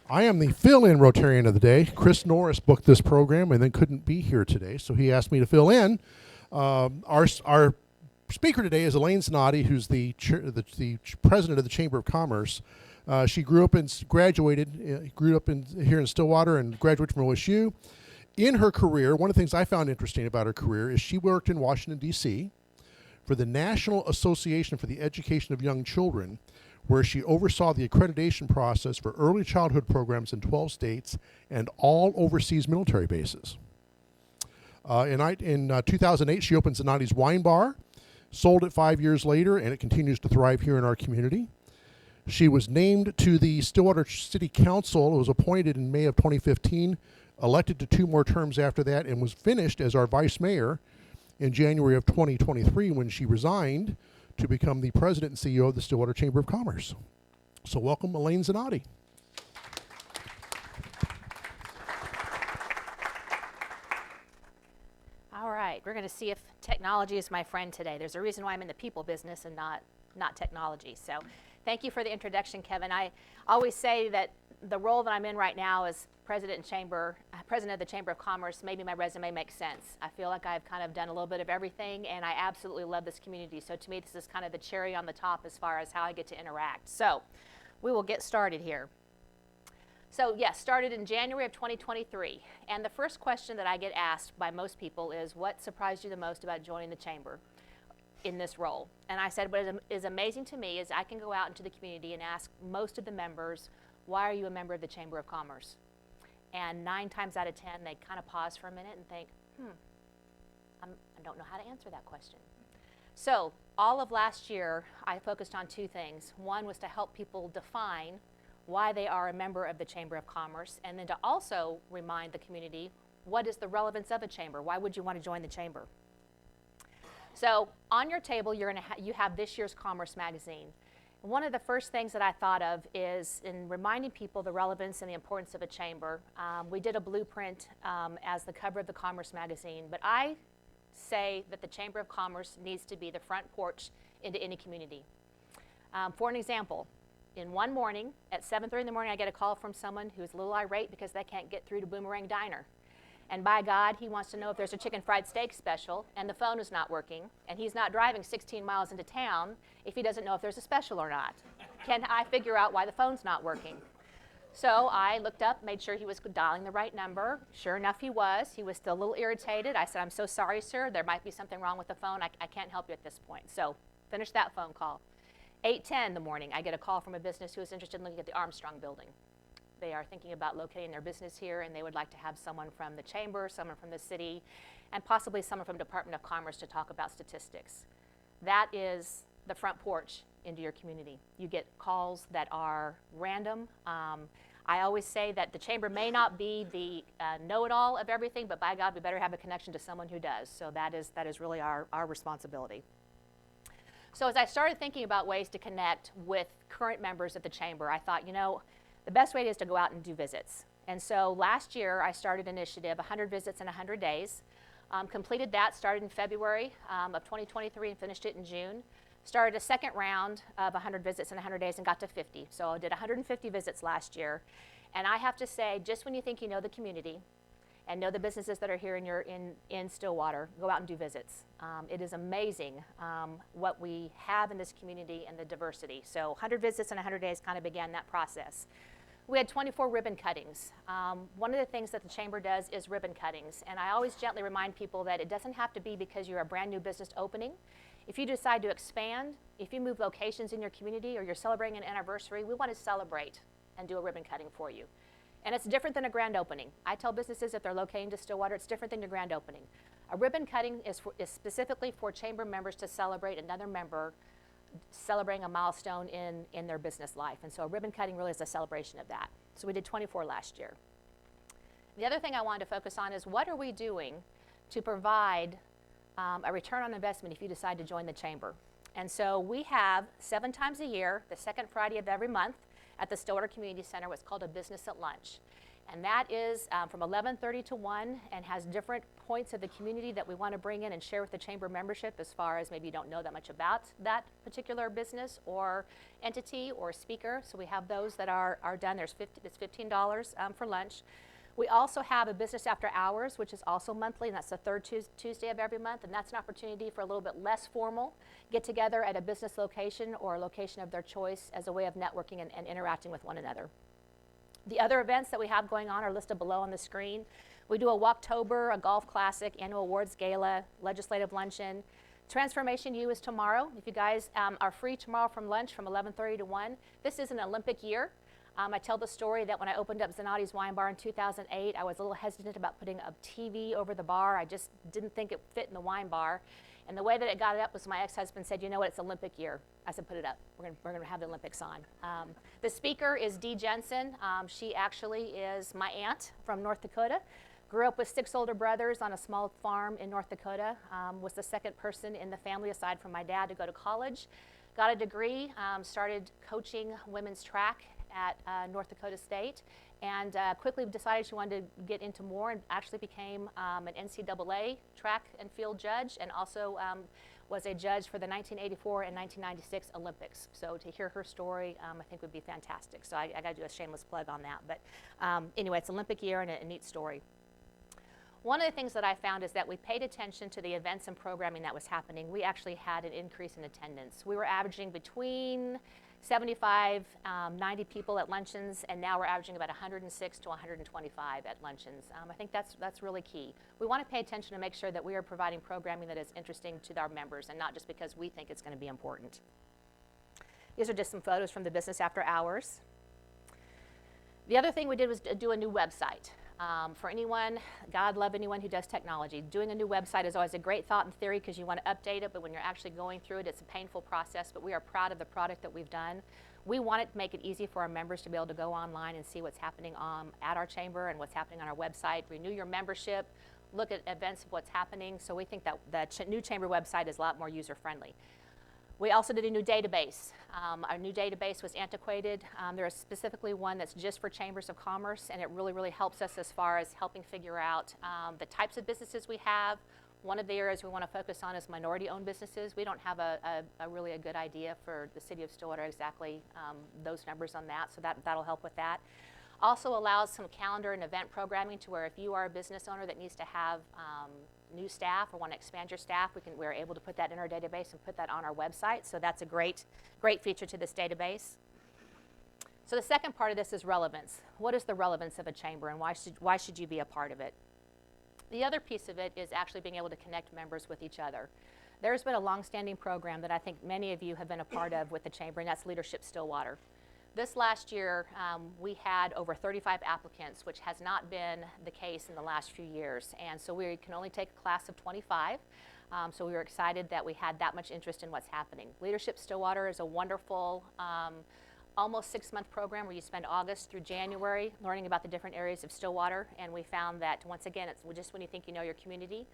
I am the fill-in Rotarian of the day. Chris Norris booked this program and then couldn't be here today, so he asked me to fill in. Our speaker today is Alane Zannotti, who's the president of the Chamber of Commerce. She grew up and graduated, here in Stillwater and graduated from OSU. In her career, one of the things I found interesting about her career is she worked in Washington, D.C. for the National Association for the Education of Young Children, where she oversaw the accreditation process for early childhood programs in 12 states and all overseas military bases. In 2008, she opened Zannotti's Wine Bar, sold it 5 years later, and it continues to thrive here in our community. She was named to the Stillwater City Council, was appointed in May of 2015, elected to 2 more terms after that, and was finished as our vice mayor in January of 2023 when she resigned to become the president and CEO of the Stillwater Chamber of Commerce. So welcome, Alane Zannotti. All right, we're going to see if technology is my friend today. There's a reason why I'm in the people business and not technology. So thank you for the introduction, Kevin. I always say that the role that I'm in right now as president of the Chamber of Commerce, maybe my resume makes sense. I feel like I've kind of done a little bit of everything, and I absolutely love this community. So to me, this is kind of the cherry on the top as far as how I get to interact. So we will get started here. So yes, started in January of 2023. And the first question that I get asked by most people is, what surprised you the most about joining the Chamber in this role? And I said, what is amazing to me is I can go out into the community and ask most of the members, why are you a member of the Chamber of Commerce? And 9 times out of 10, they kind of pause for a minute and think, I don't know how to answer that question. So all of last year, I focused on 2 things. One was to help people define why they are a member of the Chamber of Commerce, and then to also remind the community, what is the relevance of a chamber? Why would you want to join the chamber? So on your table, you have this year's Commerce magazine. One of the first things that I thought of is in reminding people the relevance and the importance of a chamber. We did a blueprint as the cover of the Commerce magazine, but I say that the Chamber of Commerce needs to be the front porch into any community. For an example, in one morning at 7:30 in the morning, I get a call from someone who's a little irate because they can't get through to Boomerang Diner. And by God, he wants to know if there's a chicken fried steak special, and the phone is not working, and he's not driving 16 miles into town if he doesn't know if there's a special or not. Can I figure out why the phone's not working? So I looked up, made sure he was dialing the right number. Sure enough, he was. He was still a little irritated. I said, I'm so sorry, sir. There might be something wrong with the phone. I can't help you at this point. So finish that phone call. 8:10 in the morning, I get a call from a business who is interested in looking at the Armstrong building. They are thinking about locating their business here, and they would like to have someone from the chamber, someone from the city, and possibly someone from Department of Commerce to talk about statistics. That is the front porch into your community. You get calls that are random. I always say that the chamber may not be the know-it-all of everything, but by God, we better have a connection to someone who does. So that is really our responsibility. So as I started thinking about ways to connect with current members of the chamber, I thought, the best way is to go out and do visits. And so last year, I started an initiative, 100 visits in 100 days. Completed that, started in February of 2023 and finished it in June. Started a second round of 100 visits in 100 days and got to 50. So I did 150 visits last year. And I have to say, just when you think you know the community and know the businesses that are here in Stillwater, go out and do visits. It is amazing what we have in this community and the diversity. So 100 visits in 100 days kind of began that process. We had 24 ribbon cuttings. One of the things that the chamber does is ribbon cuttings. And I always gently remind people that it doesn't have to be because you're a brand new business opening. If you decide to expand, if you move locations in your community or you're celebrating an anniversary, we want to celebrate and do a ribbon cutting for you. And it's different than a grand opening. I tell businesses if they're locating to Stillwater, it's different than your grand opening. A ribbon cutting is specifically for chamber members to celebrate another member celebrating a milestone in their business life. And so a ribbon cutting really is a celebration of that. So we did 24 last year. The other thing I wanted to focus on is what are we doing to provide a return on investment if you decide to join the chamber. And so we have 7 times a year, the second Friday of every month, at the Stillwater Community Center, what's called a Business at Lunch. And that is from 11:30 to 1 and has different points of the community that we want to bring in and share with the chamber membership as far as maybe you don't know that much about that particular business or entity or speaker. So we have those that are done. It's $15 for lunch. We also have a business after hours, which is also monthly, and that's the third Tuesday of every month, and that's an opportunity for a little bit less formal get together at a business location or a location of their choice as a way of networking and interacting with one another. The other events that we have going on are listed below on the screen. We do a Walktober, a golf classic, annual awards gala, legislative luncheon. Transformation U is tomorrow. If you guys are free tomorrow from lunch from 11:30 to 1, this is an Olympic year. I tell the story that when I opened up Zannotti's Wine Bar in 2008, I was a little hesitant about putting a TV over the bar. I just didn't think it fit in the wine bar. And the way that it got it up was my ex-husband said, you know what, it's Olympic year. I said, put it up. We're going to have the Olympics on. The speaker is Dee Jensen. She actually is my aunt from North Dakota. Grew up with 6 older brothers on a small farm in North Dakota. Was the second person in the family aside from my dad to go to college. Got a degree, started coaching women's track at North Dakota State, and quickly decided she wanted to get into more and actually became an NCAA track and field judge, and also was a judge for the 1984 and 1996 Olympics. So to hear her story, I think would be fantastic. So I got to do a shameless plug on that. But anyway, it's Olympic year and a neat story. One of the things that I found is that we paid attention to the events and programming that was happening. We actually had an increase in attendance. We were averaging between 75, 90 people at luncheons, and now we're averaging about 106 to 125 at luncheons. I think that's really key. We want to pay attention to make sure that we are providing programming that is interesting to our members and not just because we think it's going to be important. These are just some photos from the business after hours. The other thing we did was do a new website. For anyone, God love anyone who does technology. Doing a new website is always a great thought in theory because you want to update it, but when you're actually going through it, it's a painful process, but we are proud of the product that we've done. We wanted to make it easy for our members to be able to go online and see what's happening at our chamber and what's happening on our website, renew your membership, look at events of what's happening, so we think that the new chamber website is a lot more user-friendly. We also did a new database. Our new database was antiquated. There is specifically one that's just for chambers of commerce, and it really, really helps us as far as helping figure out the types of businesses we have. One of the areas we want to focus on is minority-owned businesses. We don't have a really good idea for the city of Stillwater exactly those numbers on that, so that'll help with that. Also allows some calendar and event programming to where if you are a business owner that needs to have new staff or want to expand your staff, we're able to put that in our database and put that on our website. So that's a great feature to this database. So the second part of this is relevance. What is the relevance of a chamber and why should you be a part of it? The other piece of it is actually being able to connect members with each other. There's been a long-standing program that I think many of you have been a part of with the chamber, and that's Leadership Stillwater. This last year, we had over 35 applicants, which has not been the case in the last few years. And so we can only take a class of 25. So we were excited that we had that much interest in what's happening. Leadership Stillwater is a wonderful, almost 6-month program where you spend August through January learning about the different areas of Stillwater. And we found that, once again, it's just when you think you know your community,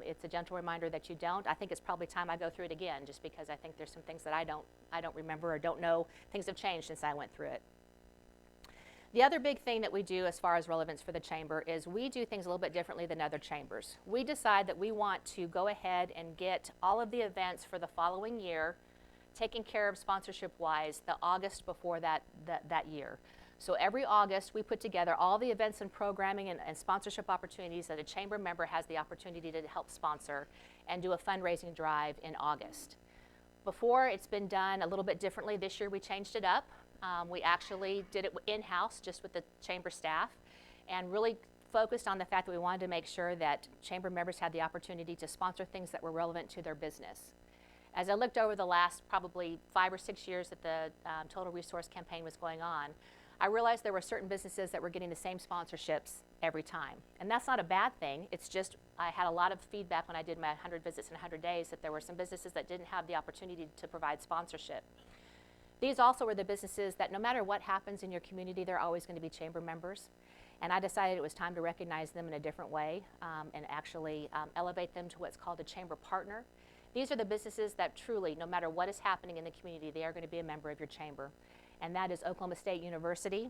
it's a gentle reminder that you don't. I think it's probably time I go through it again, just because I think there's some things that I don't remember or don't know. Things have changed since I went through it. The other big thing that we do as far as relevance for the chamber is we do things a little bit differently than other chambers. We decide that we want to go ahead and get all of the events for the following year taken care of sponsorship-wise the August before that year. So every August, we put together all the events and programming and sponsorship opportunities that a chamber member has the opportunity to help sponsor and do a fundraising drive in August. Before, it's been done a little bit differently. This year, we changed it up. We actually did it in-house, just with the chamber staff, and really focused on the fact that we wanted to make sure that chamber members had the opportunity to sponsor things that were relevant to their business. As I looked over the last probably 5 or 6 years that the Total Resource Campaign was going on, I realized there were certain businesses that were getting the same sponsorships every time. And that's not a bad thing. It's just I had a lot of feedback when I did my 100 visits in 100 days that there were some businesses that didn't have the opportunity to provide sponsorship. These also were the businesses that no matter what happens in your community, they're always going to be chamber members. And I decided it was time to recognize them in a different way and actually elevate them to what's called a chamber partner. These are the businesses that truly, no matter what is happening in the community, they are going to be a member of your chamber. And that is Oklahoma State University,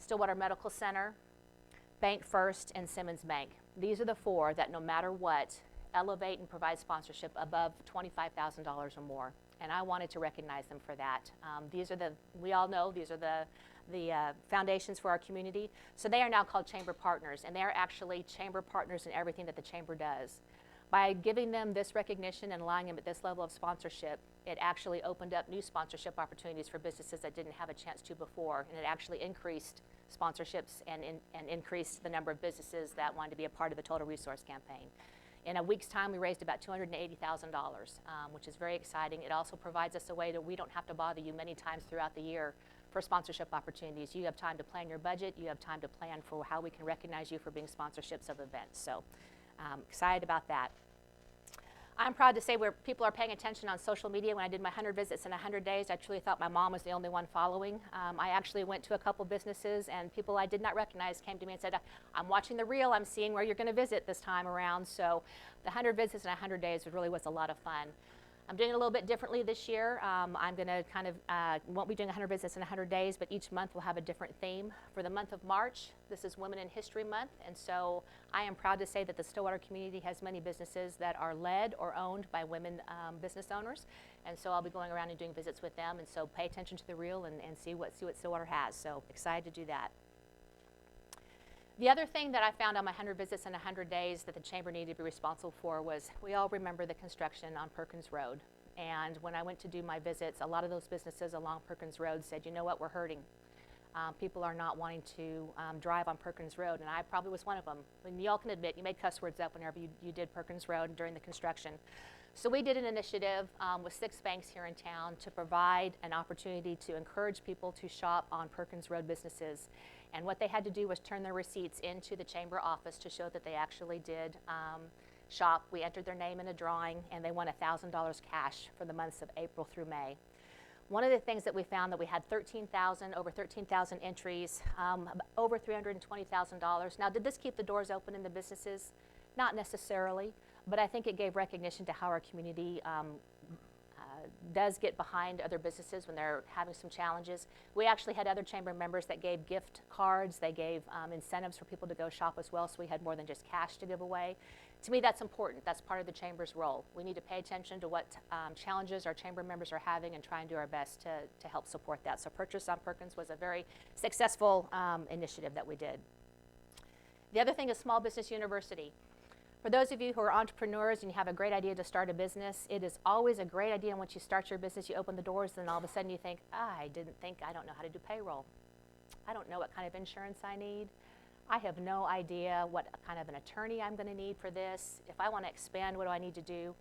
Stillwater Medical Center, Bank First, and Simmons Bank. These are the four that no matter what, elevate and provide sponsorship above $25,000 or more. And I wanted to recognize them for that. We all know these are the foundations for our community. So they are now called Chamber Partners, and they are actually Chamber Partners in everything that the Chamber does. By giving them this recognition and allowing them at this level of sponsorship, it actually opened up new sponsorship opportunities for businesses that didn't have a chance to before, and it actually increased sponsorships and increased the number of businesses that wanted to be a part of the Total Resource Campaign. In a week's time, we raised about $280,000, which is very exciting. It also provides us a way that we don't have to bother you many times throughout the year for sponsorship opportunities. You have time to plan your budget. You have time to plan for how we can recognize you for being sponsorships of events. So excited about that. I'm proud to say where people are paying attention on social media. When I did my 100 visits in 100 days, I truly thought my mom was the only one following. I actually went to a couple businesses, and people I did not recognize came to me and said, I'm watching the reel, I'm seeing where you're going to visit this time around. So the 100 visits in 100 days really was a lot of fun. I'm doing it a little bit differently this year. I'm going to won't be doing 100 visits in 100 days, but each month we'll have a different theme. For the month of March, this is Women in History Month, and so I am proud to say that the Stillwater community has many businesses that are led or owned by women business owners, and so I'll be going around and doing visits with them, and so pay attention to the reel and see what Stillwater has. So excited to do that. The other thing that I found on my 100 visits in 100 days that the Chamber needed to be responsible for was, we all remember the construction on Perkins Road. And when I went to do my visits, a lot of those businesses along Perkins Road said, you know what, we're hurting. People are not wanting to drive on Perkins Road, and I probably was one of them. And you all can admit, you made cuss words up whenever you did Perkins Road during the construction. So we did an initiative with 6 banks here in town to provide an opportunity to encourage people to shop on Perkins Road businesses. And what they had to do was turn their receipts into the Chamber office to show that they actually did shop. We entered their name in a drawing, and they won $1,000 cash for the months of April through May. One of the things that we found that we had over 13,000 entries, over $320,000. Now, did this keep the doors open in the businesses? Not necessarily, but I think it gave recognition to how our community does get behind other businesses when they're having some challenges. We actually had other Chamber members that gave gift cards. They gave incentives for people to go shop as well, so we had more than just cash to give away. To me, that's important. That's part of the Chamber's role. We need to pay attention to what challenges our Chamber members are having and try and do our best to help support that. So Purchase on Perkins was a very successful initiative that we did. The other thing is Small Business University. For those of you who are entrepreneurs and you have a great idea to start a business, it is always a great idea. Once you start your business, you open the doors, and all of a sudden you think, I don't know how to do payroll. I don't know what kind of insurance I need. I have no idea what kind of an attorney I'm going to need for this. If I want to expand, what do I need to do?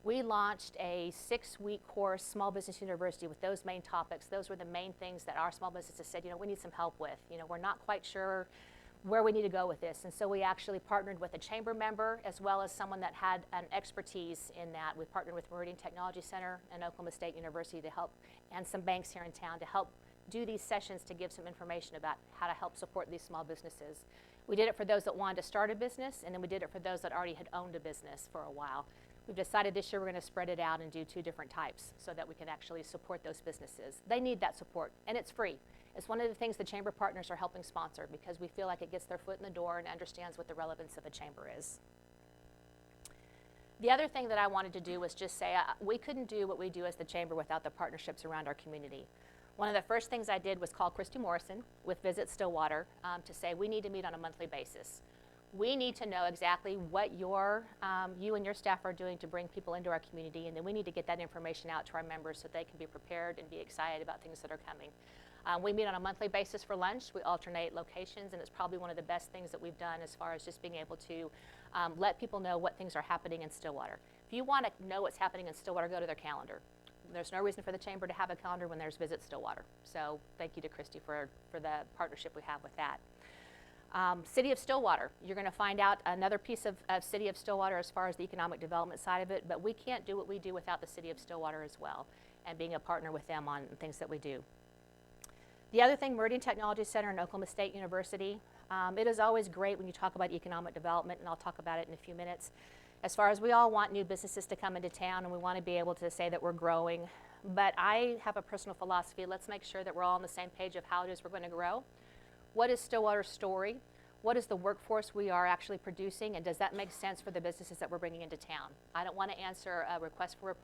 We launched a 6-week course, Small Business University, with those main topics. Those were the main things that our small businesses said, we need some help with. We're not quite sure where we need to go with this. And so we actually partnered with a Chamber member as well as someone that had an expertise in that. We partnered with Meridian Technology Center and Oklahoma State University to help, and some banks here in town to help do these sessions to give some information about how to help support these small businesses. We did it for those that wanted to start a business, and then we did it for those that already had owned a business for a while. We've decided this year we're going to spread it out and do 2 different types so that we can actually support those businesses. They need that support, and it's free. It's one of the things the Chamber partners are helping sponsor because we feel like it gets their foot in the door and understands what the relevance of a Chamber is. The other thing that I wanted to do was just say we couldn't do what we do as the Chamber without the partnerships around our community. One of the first things I did was call Christy Morrison with Visit Stillwater to say we need to meet on a monthly basis. We need to know exactly what you and your staff are doing to bring people into our community, and then we need to get that information out to our members so they can be prepared and be excited about things that are coming. We meet on a monthly basis for lunch. We alternate locations, and it's probably one of the best things that we've done as far as just being able to let people know what things are happening in Stillwater. If you want to know what's happening in Stillwater, go to their calendar. There's no reason for the Chamber to have a calendar when there's Visit Stillwater. So thank you to Christy for the partnership we have with that. City of Stillwater, you're going to find out another piece of City of Stillwater as far as the economic development side of it, but we can't do what we do without the City of Stillwater as well, and being a partner with them on things that we do. The other thing, Meridian Technology Center and Oklahoma State University, it is always great when you talk about economic development, and I'll talk about it in a few minutes. As far as we all want new businesses to come into town, and we want to be able to say that we're growing, but I have a personal philosophy. Let's make sure that we're all on the same page of how it is we're going to grow. What is Stillwater's story? What is the workforce we are actually producing, and does that make sense for the businesses that we're bringing into town? I don't want to answer a request for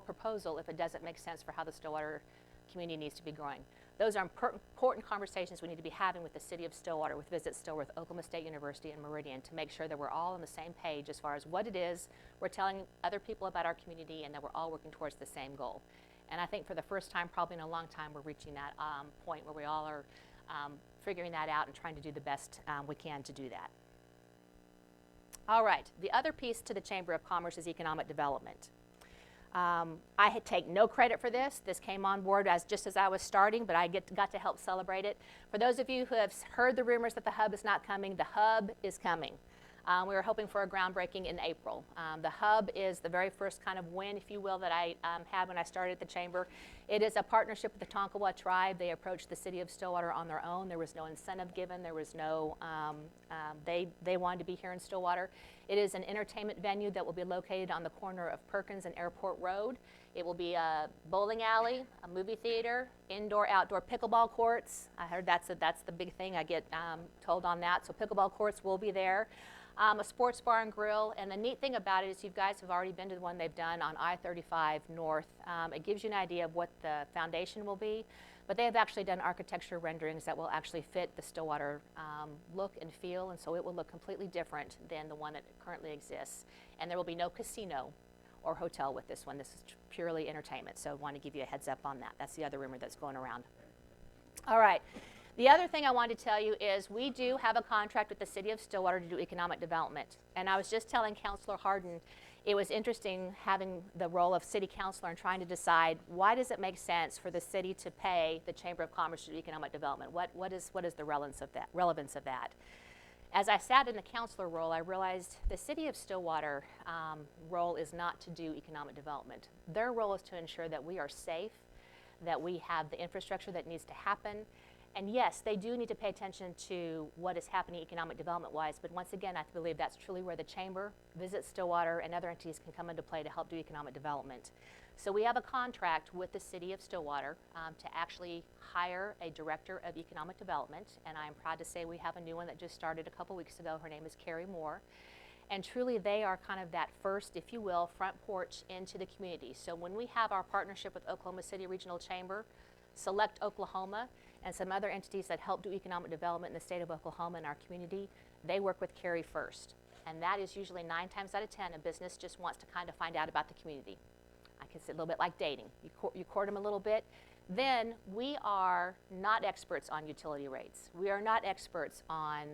proposal if it doesn't make sense for how the Stillwater community needs to be growing. Those are important conversations we need to be having with the City of Stillwater, with Visit Stillwater, with Oklahoma State University, and Meridian, to make sure that we're all on the same page as far as what it is we're telling other people about our community, and that we're all working towards the same goal. And I think for the first time, probably in a long time, we're reaching that point where we all are figuring that out and trying to do the best we can to do that. All right, the other piece to the Chamber of Commerce is economic development. I had taken no credit for this. This came on board just as I was starting, but I got to help celebrate it. For those of you who have heard the rumors that the hub is not coming, the hub is coming. We were hoping for a groundbreaking in April. The hub is the very first kind of win, if you will, that I had when I started at the Chamber. It is a partnership with the Tonkawa tribe. They approached the City of Stillwater on their own. There was no incentive given. There was no, they wanted to be here in Stillwater. It is an entertainment venue that will be located on the corner of Perkins and Airport Road. It will be a bowling alley, a movie theater, indoor-outdoor pickleball courts. I heard that's the big thing I get told on that. So pickleball courts will be there. A sports bar and grill, and the neat thing about it is you guys have already been to the one they've done on I-35 North. It gives you an idea of what the foundation will be, but they have actually done architecture renderings that will actually fit the Stillwater look and feel, and so it will look completely different than the one that currently exists. And there will be no casino or hotel with this one. This is purely entertainment, so I want to give you a heads up on that. That's the other rumor that's going around. All right. The other thing I wanted to tell you is we do have a contract with the City of Stillwater to do economic development. And I was just telling Councilor Hardin, it was interesting having the role of City Councilor and trying to decide why does it make sense for the city to pay the Chamber of Commerce to do economic development? What is the relevance of that? As I sat in the councilor role, I realized the City of Stillwater role is not to do economic development. Their role is to ensure that we are safe, that we have the infrastructure that needs to happen. And yes, they do need to pay attention to what is happening economic development-wise, but once again, I believe that's truly where the Chamber, Visit Stillwater, and other entities can come into play to help do economic development. So we have a contract with the City of Stillwater to actually hire a Director of Economic Development, and I'm proud to say we have a new one that just started a couple weeks ago. Her name is Carrie Moore. And truly, they are kind of that first, if you will, front porch into the community. So when we have our partnership with Oklahoma City Regional Chamber, Select Oklahoma, and some other entities that help do economic development in the state of Oklahoma and our community, they work with Carrie first. And that is usually 9 times out of 10, a business just wants to kind of find out about the community. I can say a little bit like dating. You court them a little bit. Then we are not experts on utility rates. We are not experts on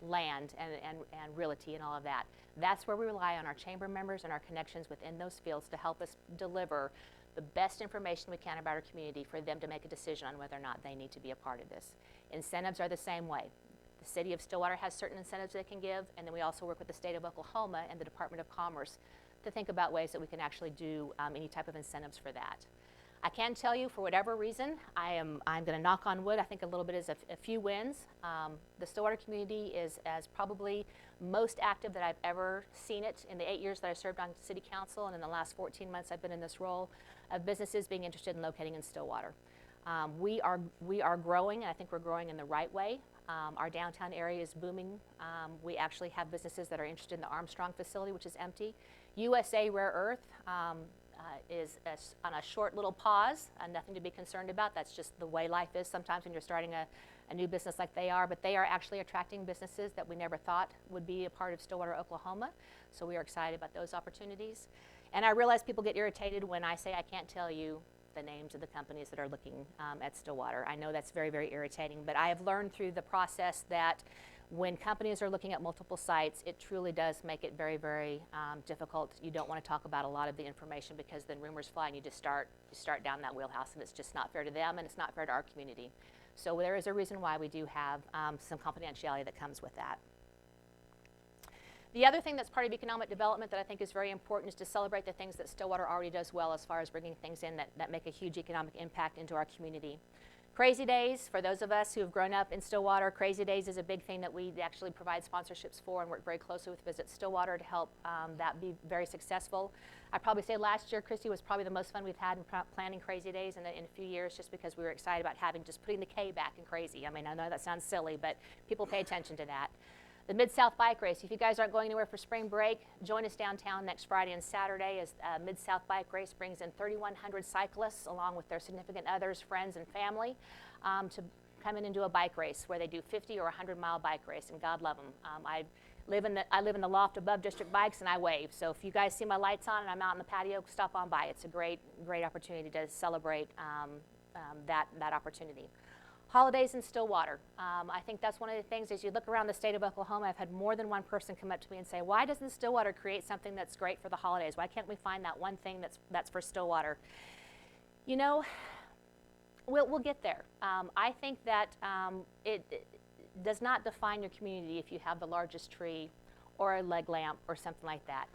land and realty and all of that. That's where we rely on our chamber members and our connections within those fields to help us deliver the best information we can about our community for them to make a decision on whether or not they need to be a part of this. Incentives are the same way. The City of Stillwater has certain incentives they can give, and then we also work with the state of Oklahoma and the Department of Commerce to think about ways that we can actually do any type of incentives for that. I can tell you, for whatever reason, I'm going to knock on wood. I think a little bit is a few wins. The Stillwater community is as probably most active that I've ever seen it in the 8 years that I served on City Council, and in the last 14 months I've been in this role, of businesses being interested in locating in Stillwater. We are growing, and I think we're growing in the right way. Our downtown area is booming. We actually have businesses that are interested in the Armstrong facility, which is empty. USA Rare Earth is on a short little pause, nothing to be concerned about. That's just the way life is sometimes when you're starting a new business like they are, but they are actually attracting businesses that we never thought would be a part of Stillwater, Oklahoma. So we are excited about those opportunities. And I realize people get irritated when I say I can't tell you the names of the companies that are looking at Stillwater. I know that's very, very irritating, but I have learned through the process that when companies are looking at multiple sites, it truly does make it very, very difficult. You don't want to talk about a lot of the information because then rumors fly and you just start down that wheelhouse, and it's just not fair to them and it's not fair to our community. So there is a reason why we do have some confidentiality that comes with that. The other thing that's part of economic development that I think is very important is to celebrate the things that Stillwater already does well as far as bringing things in that make a huge economic impact into our community. Crazy Days, for those of us who have grown up in Stillwater, Crazy Days is a big thing that we actually provide sponsorships for and work very closely with Visit Stillwater to help that be very successful. I'd probably say last year, Christy, was probably the most fun we've had in planning Crazy Days in a few years, just because we were excited about just putting the K back in crazy. I mean, I know that sounds silly, but people pay attention to that. The Mid-South Bike Race. If you guys aren't going anywhere for spring break, join us downtown next Friday and Saturday as Mid-South Bike Race brings in 3,100 cyclists along with their significant others, friends, and family to come in and do a bike race where they do 50 or 100-mile bike race, and God love them. I live in the loft above District Bikes, and I wave. So if you guys see my lights on and I'm out in the patio, stop on by. It's a great opportunity to celebrate that opportunity. Holidays in Stillwater. I think that's one of the things as you look around the state of Oklahoma. I've had more than one person come up to me and say, why doesn't Stillwater create something that's great for the holidays? Why can't we find that one thing that's for Stillwater? You know, we'll get there. I think that it does not define your community if you have the largest tree or a leg lamp or something like that.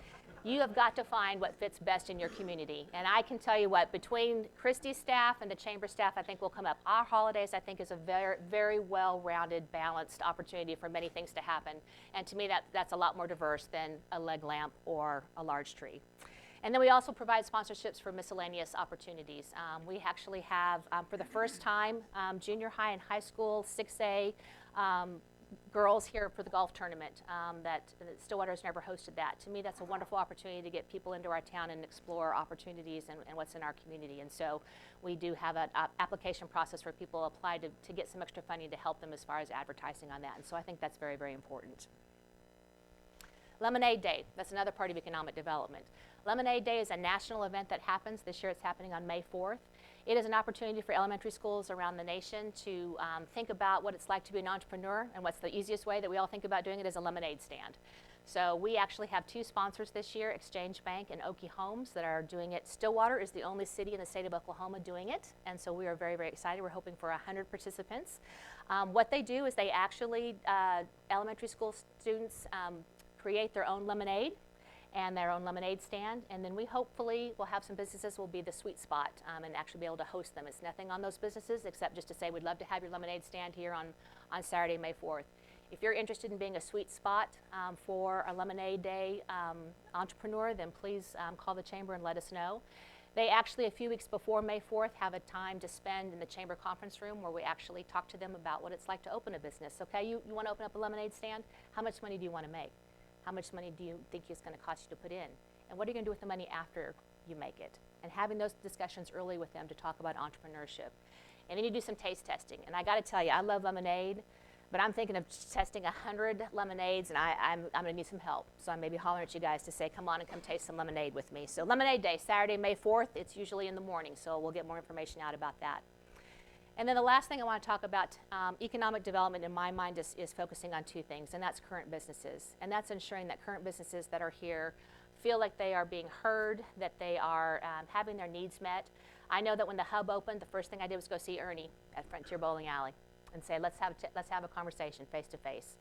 You have got to find what fits best in your community. And I can tell you what, between Christie's staff and the chamber staff, I think will come up. Our holidays, I think, is a very, very well-rounded, balanced opportunity for many things to happen. And to me, that's a lot more diverse than a leg lamp or a large tree. And then we also provide sponsorships for miscellaneous opportunities. We actually have, for the first time, junior high and high school 6A girls here for the golf tournament. That Stillwater's never hosted that. To me, that's a wonderful opportunity to get people into our town and explore opportunities and what's in our community. And so we do have an application process where people apply to get some extra funding to help them as far as advertising on that. And so I think that's very, very important. Lemonade Day, that's another part of economic development. Lemonade Day is a national event that happens. This year it's happening on May 4th. It is an opportunity for elementary schools around the nation to think about what it's like to be an entrepreneur, and what's the easiest way that we all think about doing it is a lemonade stand. So we actually have two sponsors this year, Exchange Bank and Okie Homes, that are doing it. Stillwater is the only city in the state of Oklahoma doing it, and so we are very, very excited. We're hoping for 100 participants. What they do is they actually, elementary school students create their own lemonade and their own lemonade stand, and then we hopefully will have some businesses will be the sweet spot and actually be able to host them. It's nothing on those businesses except just to say we'd love to have your lemonade stand here on Saturday, May 4th. If you're interested in being a sweet spot for a Lemonade Day entrepreneur, then please call the chamber and let us know. They actually, a few weeks before May 4th, have a time to spend in the chamber conference room where we actually talk to them about what it's like to open a business. Okay, you want to open up a lemonade stand? How much money do you want to make? How much money do you think it's going to cost you to put in? And what are you going to do with the money after you make it? And having those discussions early with them to talk about entrepreneurship. And then you do some taste testing. And I got to tell you, I love lemonade, but I'm thinking of testing 100 lemonades, and I'm going to need some help. So I may be hollering at you guys to say, come on and come taste some lemonade with me. So Lemonade Day, Saturday, May 4th. It's usually in the morning, so we'll get more information out about that. And then the last thing I want to talk about, economic development in my mind is focusing on two things, and that's current businesses. And that's ensuring that current businesses that are here feel like they are being heard, that they are having their needs met. I know that when the hub opened, the first thing I did was go see Ernie at Frontier Bowling Alley and say, let's have a conversation face to face.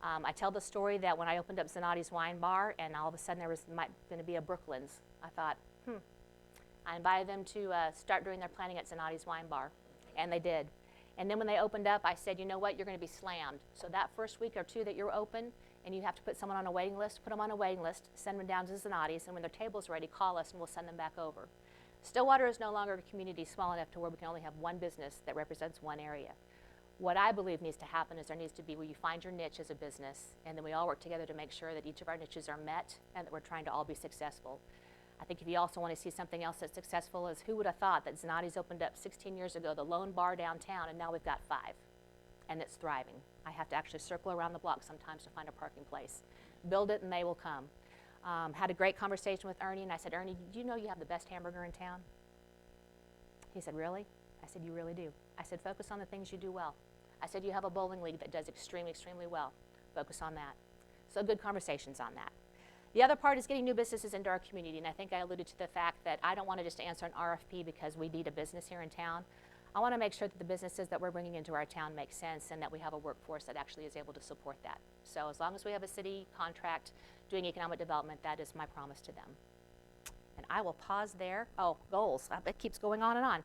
I tell the story that when I opened up Zannotti's Wine Bar, and all of a sudden there was going to be a Brooklands, I thought, I invited them to start doing their planning at Zannotti's Wine Bar. And they did. And then when they opened up, I said, you know what, you're going to be slammed. So that first week or two that you're open and you have to put someone on a waiting list, put them on a waiting list, send them down to Zannotti's, and when their table's ready, call us and we'll send them back over. Stillwater is no longer a community small enough to where we can only have one business that represents one area. What I believe needs to happen is there needs to be where you find your niche as a business, and then we all work together to make sure that each of our niches are met and that we're trying to all be successful. I think if you also want to see something else that's successful is who would have thought that Zannotti's opened up 16 years ago, the lone bar downtown, and now we've got 5, and it's thriving. I have to actually circle around the block sometimes to find a parking place. Build it and they will come. Had a great conversation with Ernie, and I said, Ernie, do you know you have the best hamburger in town? He said, really? I said, you really do. I said, focus on the things you do well. I said, you have a bowling league that does extremely, extremely well. Focus on that. So good conversations on that. The other part is getting new businesses into our community, and I think I alluded to the fact that I don't want to just answer an RFP because we need a business here in town. I want to make sure that the businesses that we're bringing into our town make sense and that we have a workforce that actually is able to support that. So as long as we have a city contract doing economic development, that is my promise to them. And I will pause there. Oh, goals. It keeps going on and on.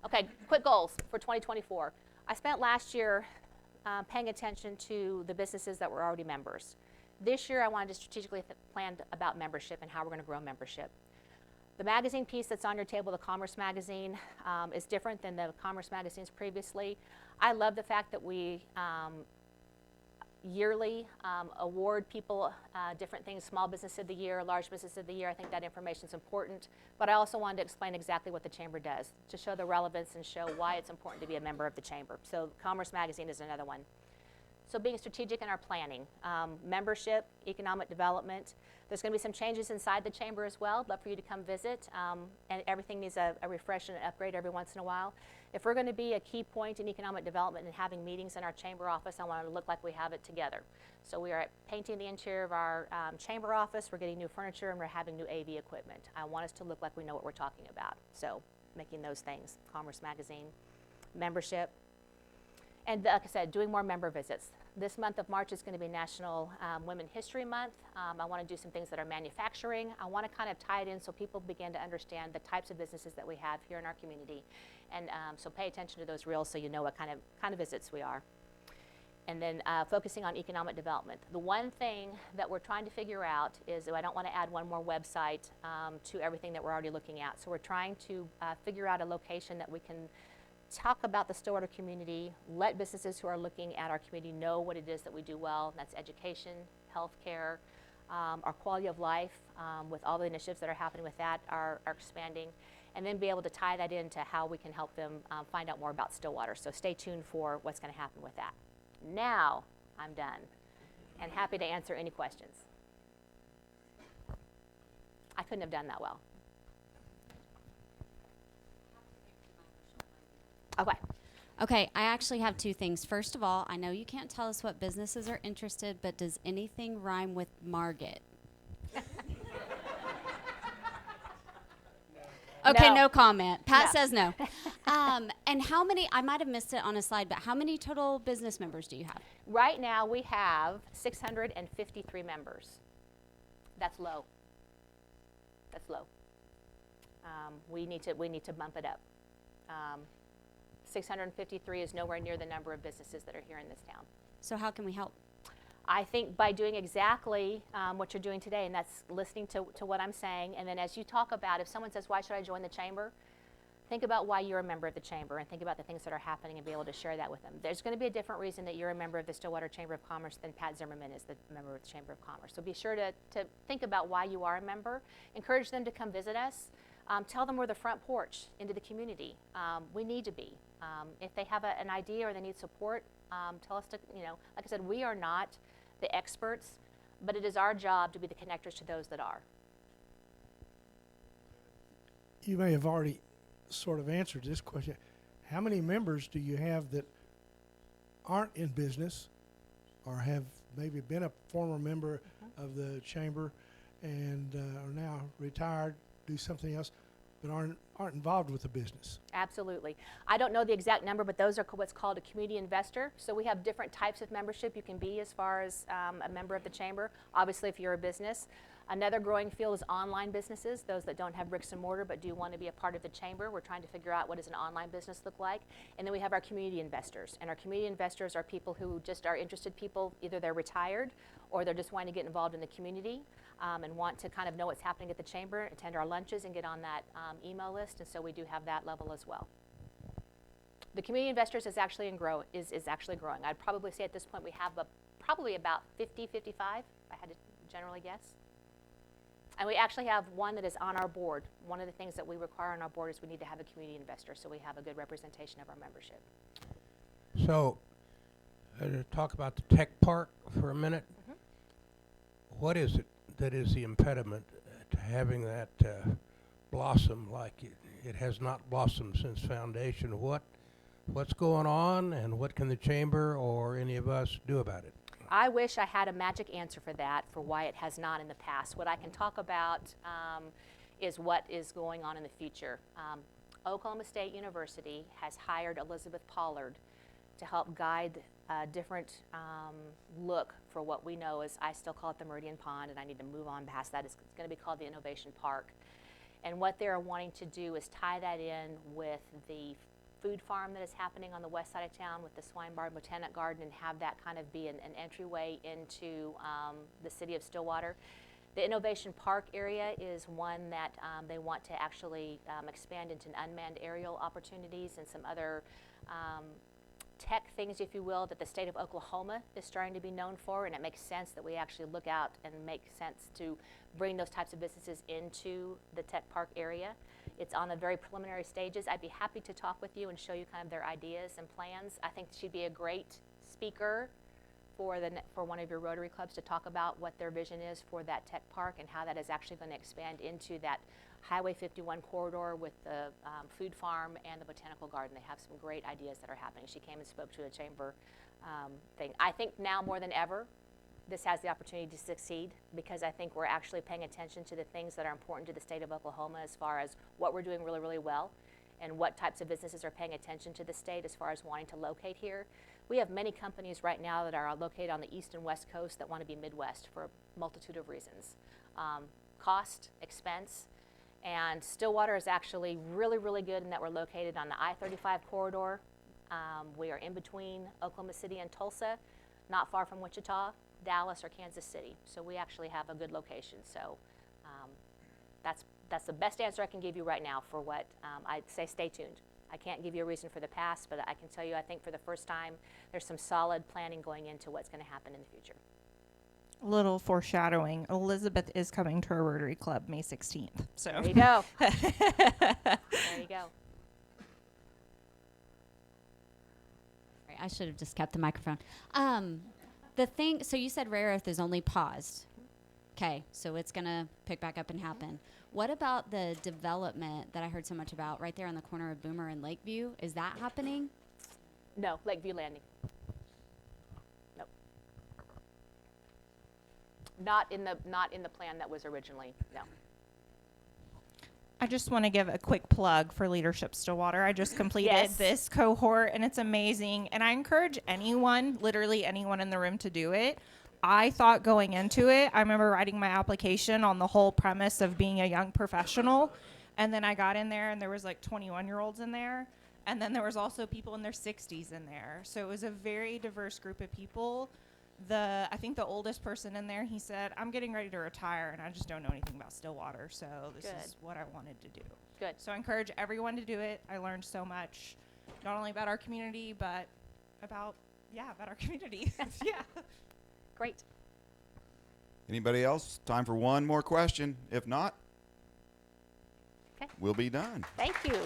Okay, quick goals for 2024. I spent last year paying attention to the businesses that were already members. This year I wanted to strategically plan about membership and how we're going to grow membership. The magazine piece that's on your table, the Commerce magazine, is different than the Commerce magazines previously. I love the fact that we yearly award people different things, small business of the year, large business of the year. I think that information is important, but I also wanted to explain exactly what the Chamber does to show the relevance and show why it's important to be a member of the Chamber. So Commerce magazine is another one. So being strategic in our planning, membership, economic development. There's going to be some changes inside the Chamber as well. I'd love for you to come visit, and everything needs a refresh and an upgrade every once in a while. If we're going to be a key point in economic development and having meetings in our Chamber office, I want it to look like we have it together. So we are painting the interior of our Chamber office, we're getting new furniture, and we're having new AV equipment. I want us to look like we know what we're talking about. So making those things, Commerce magazine, membership. And like I said, doing more member visits. This month of March is going to be National Women History Month. I want to do some things that are manufacturing. I want to kind of tie it in so people begin to understand the types of businesses that we have here in our community. And so pay attention to those reels so you know what kind of visits we are. And then focusing on economic development. The one thing that we're trying to figure out is I don't want to add one more website to everything that we're already looking at. So we're trying to figure out a location that we can talk about the Stillwater community, let businesses who are looking at our community know what it is that we do well, and that's education, healthcare, our quality of life, with all the initiatives that are happening with that are expanding, and then be able to tie that into how we can help them find out more about Stillwater. So stay tuned for what's going to happen with that. Now I'm done and happy to answer any questions. I couldn't have done that well. Okay. Okay, I actually have two things. First of all, I know you can't tell us what businesses are interested, but does anything rhyme with Margit? Okay, no comment. Pat No. says no. And how many, I might have missed it on a slide, but how many total business members do you have? Right now we have 653 members. That's low. That's low. We need to bump it up. 653 is nowhere near the number of businesses that are here in this town. So how can we help? I think by doing exactly what you're doing today, and that's listening to what I'm saying, and then as you talk about, if someone says, why should I join the Chamber? Think about why you're a member of the Chamber and think about the things that are happening and be able to share that with them. There's going to be a different reason that you're a member of the Stillwater Chamber of Commerce than Pat Zimmerman is the member of the Chamber of Commerce. So be sure to think about why you are a member. Encourage them to come visit us. Tell them we're the front porch into the community. We need to be. If they have an idea or they need support, tell us to, like I said, we are not the experts, but it is our job to be the connectors to those that are. You may have already sort of answered this question. How many members do you have that aren't in business or have maybe been a former member of the Chamber and are now retired, do something else, but aren't involved with the business? Absolutely. I don't know the exact number, but those are what's called a community investor. So we have different types of membership you can be as far as a member of the Chamber. Obviously, if you're a business. Another growing field is online businesses, those that don't have bricks and mortar but do want to be a part of the Chamber. We're trying to figure out what does an online business look like. And then we have our community investors. And our community investors are people who just are interested people, either they're retired or they're just wanting to get involved in the community and want to kind of know what's happening at the Chamber, attend our lunches and get on that email list. And so we do have that level as well. The community investors is actually growing. I'd probably say at this point we have probably about 50, 55, if I had to generally guess. And we actually have one that is on our board. One of the things that we require on our board is we need to have a community investor so we have a good representation of our membership. So, to talk about the tech park for a minute, what is it that is the impediment to having that blossom like it has not blossomed since foundation? What's going on, and what can the Chamber or any of us do about it? I wish I had a magic answer for that, for why it has not in the past. What I can talk about is what is going on in the future. Oklahoma State University has hired Elizabeth Pollard to help guide a different look for what we know as, I still call it the Meridian Pond, and I need to move on past that. It's going to be called the Innovation Park. And what they're wanting to do is tie that in with the food farm that is happening on the west side of town with the Swine Bar and Botanic Garden, and have that kind of be an entryway into the city of Stillwater. The Innovation Park area is one that they want to actually expand into unmanned aerial opportunities and some other tech things, if you will, that the state of Oklahoma is starting to be known for, and it makes sense that we actually look out and make sense to bring those types of businesses into the tech park area. It's on the very preliminary stages. I'd be happy to talk with you and show you kind of their ideas and plans. I think she'd be a great speaker for one of your Rotary clubs to talk about what their vision is for that tech park and how that is actually going to expand into that Highway 51 corridor with the food farm and the botanical garden. They have some great ideas that are happening. She came and spoke to a chamber thing. I think now more than ever, this has the opportunity to succeed, because I think we're actually paying attention to the things that are important to the state of Oklahoma as far as what we're doing really, really well and what types of businesses are paying attention to the state as far as wanting to locate here. We have many companies right now that are located on the east and west coast that want to be Midwest for a multitude of reasons. Cost, expense, and Stillwater is actually really, really good in that we're located on the I-35 corridor. We are in between Oklahoma City and Tulsa, not far from Wichita, Dallas, or Kansas City. So we actually have a good location. So that's the best answer I can give you right now for what I'd say. Stay tuned. I can't give you a reason for the past, but I can tell you I think for the first time there's some solid planning going into what's going to happen in the future. A little foreshadowing. Elizabeth is coming to our Rotary Club May 16th. So There you go. There you go. Sorry, I should have just kept the microphone. So you said Rare Earth is only paused. Okay, so it's going to pick back up and happen. What about the development that I heard so much about right there on the corner of Boomer and Lakeview? Is that happening? No, Lakeview Landing. Nope. Not in the plan that was originally. No. I just want to give a quick plug for Leadership Stillwater. I just completed Yes. this cohort, and it's amazing. And I encourage anyone, literally anyone in the room, to do it. I thought going into it, I remember writing my application on the whole premise of being a young professional. And then I got in there, and there was like 21-year-olds in there. And then there was also people in their 60s in there. So it was a very diverse group of people. I think the oldest person in there, he said, I'm getting ready to retire, and I just don't know anything about Stillwater. So this Good. is what I wanted to do. Good. So I encourage everyone to do it. I learned so much, not only about our community, but about our community. Yeah. Great. Anybody else? Time for one more question. If not, Okay. we'll be done. Thank you.